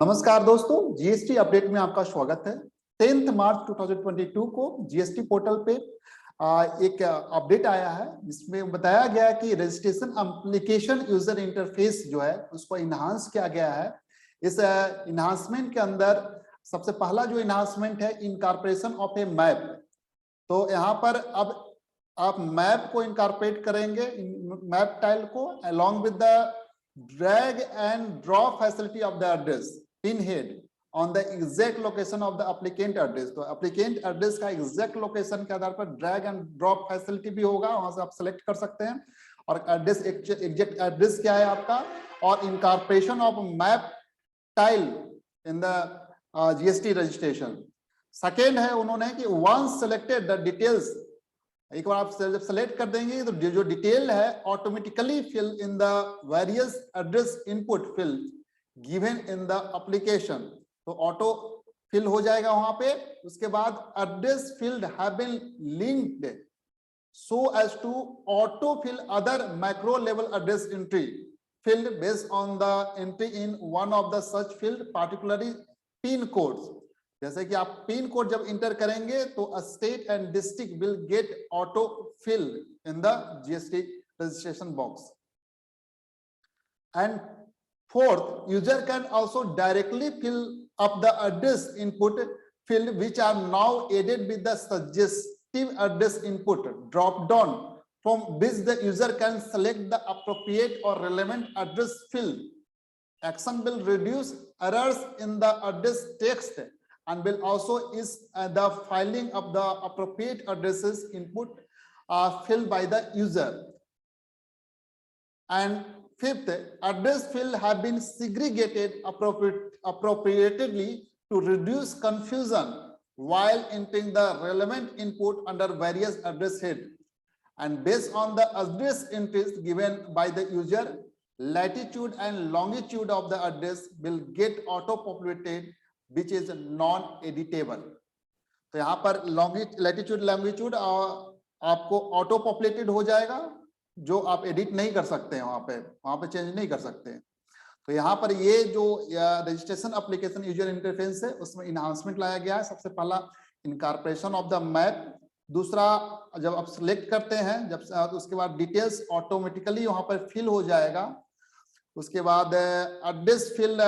नमस्कार दोस्तों, GST update में आपका स्वागत है। 10 मार्च 2022 को जीएसटी पोर्टल पे एक अपडेट आया है। इसमें बताया गया कि रजिस्ट्रेशन एप्लीकेशन यूजर इंटरफेस जो है उसको इनहांस किया गया है। इस इनहांसमेंट के अंदर सबसे पहला जो इनहांसमेंट है इनकॉर्पोरेशन ऑफ ए मैप। तो यहाँ पर अब आप मैप को इनकॉर्पोरेट करेंगे, मैप टाइल को, along with the drag and drop facility of the address pinhead on the exact location of the applicant address। तो applicant address का exact location के आधार पर drag and drop facility भी होगा, वहां से आप select कर सकते हैं। और एड्रेस exact address क्या है आपका, और incorporation of map tile in the GST registration। Second है उन्होंने कि once selected the details, एक बार आप जब सेलेक्ट कर देंगे तो जो डिटेल है automatically fill in the various address input field given in the application. तो ऑटो फिल हो जाएगा वहां पे। उसके बाद address field have been linked so as to auto fill other macro level address entry field based on the entry in one of the such field, particularly pin codes. जैसे कि आप pin code जब enter करेंगे तो state and district will get auto fill in the GST registration box. And fourth, user can also directly fill up the address input field which are now added with the suggestive address input drop down from which the user can select the appropriate or relevant address field. Action will reduce errors in the address text and will also is the filing of the appropriate addresses input filled by the user. And fifth, address field have been segregated appropriately to reduce confusion while entering the relevant input under various address head. And based on the address entries given by the user, latitude and longitude of the address will get auto-populated, which is non-editable। तो यहाँ पर latitude longitude आपको auto populated हो जाएगा, जो आप edit नहीं कर सकते हैं, वहां पे चेंज नहीं कर सकते हैं। तो यहाँ पर ये जो रजिस्ट्रेशन एप्लीकेशन यूजर इंटरफेस है उसमें इनहांसमेंट लाया गया है। सबसे पहला इनकॉर्पोरेशन ऑफ द मैप, दूसरा जब आप सिलेक्ट करते हैं जब उसके बाद डिटेल्स ऑटोमेटिकली वहां पर फिल हो जाएगा। उसके बाद एड्रेस फील्ड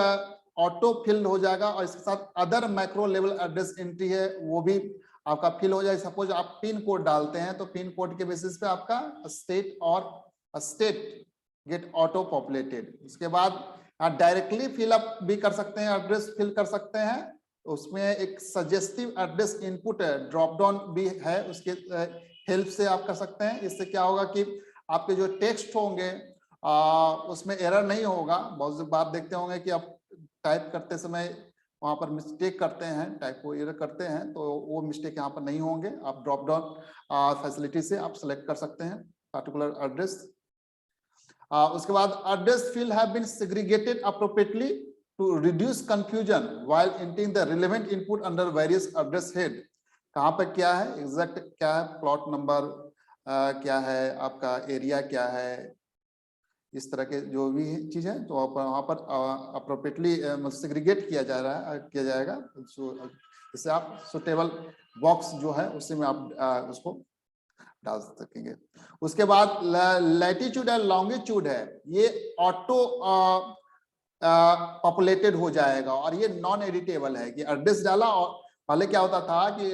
ऑटो फिल हो जाएगा और इसके साथ other macro level address entry है वो भी आपका फिल हो जाएगा। सपोज आप पिन कोड डालते हैं तो पिन कोड के बेसिस पे आपका स्टेट और स्टेट गेट ऑटो पॉपुलेटेड। उसके बाद आप डायरेक्टली फिल अप भी कर सकते हैं, एड्रेस फिल कर सकते हैं। उसमें एक suggestive address input drop down भी है, उसके हेल्प से आप कर सकते हैं। इससे क्या होगा कि आपके जो टेक्स्ट होंगे उसमें एरर नहीं होगा। बहुत बार देखते होंगे कि आप टाइप करते समय वहां पर मिस्टेक करते हैं, टाइप को एरर करते हैं, तो वो मिस्टेक यहाँ पर नहीं होंगे। आप ड्रॉप डाउन फैसिलिटी से आप सेलेक्ट कर सकते हैं पार्टिकुलर एड्रेस। उसके बाद address field have been segregated appropriately to reduce confusion while entering the relevant input under various address head. कहाँ पर क्या है एग्जैक्ट, क्या है प्लॉट नंबर, क्या है आपका एरिया, क्या है, इस तरह के जो भी चीज है तो वहां पर अप्रोप्रिएटली सेग्रीगेट किया जाएगा। इससे आप सुटेबल बॉक्स जो है उसी में आप उसको डाल सकेंगे। उसके बाद लैटिट्यूड एंड लॉन्गिट्यूड है, ये ऑटो पॉपुलेटेड हो जाएगा और ये नॉन एडिटेबल है कि एड्रेस डाला। और पहले क्या होता था कि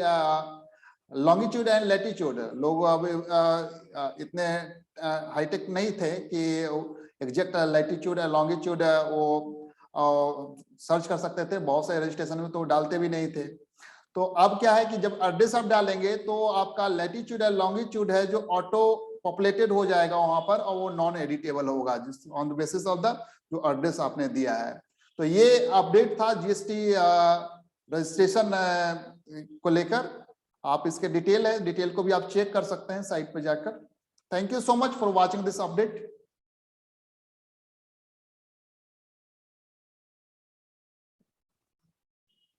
लॉन्गिट्यूड एंड लैटिट्यूड लोग अब इतने हाईटेक नहीं थे कि एग्जैक्ट लैटिट्यूड और लॉन्गिट्यूड वो सर्च कर सकते थे। बहुत सारे रजिस्ट्रेशन में तो डालते भी नहीं थे। तो अब क्या है कि जब एड्रेस आप डालेंगे तो आपका लैटिट्यूड और लॉन्गिट्यूड है जो ऑटो पॉपुलेटेड हो जाएगा वहां पर, और वो नॉन एडिटेबल होगा जिस on the basis of the जो एड्रेस आपने दिया है। तो ये अपडेट था जीएसटी रजिस्ट्रेशन को लेकर। आप इसके डिटेल को भी आप चेक कर सकते हैं साइट पे जाकर। Thank you so much for watching this update.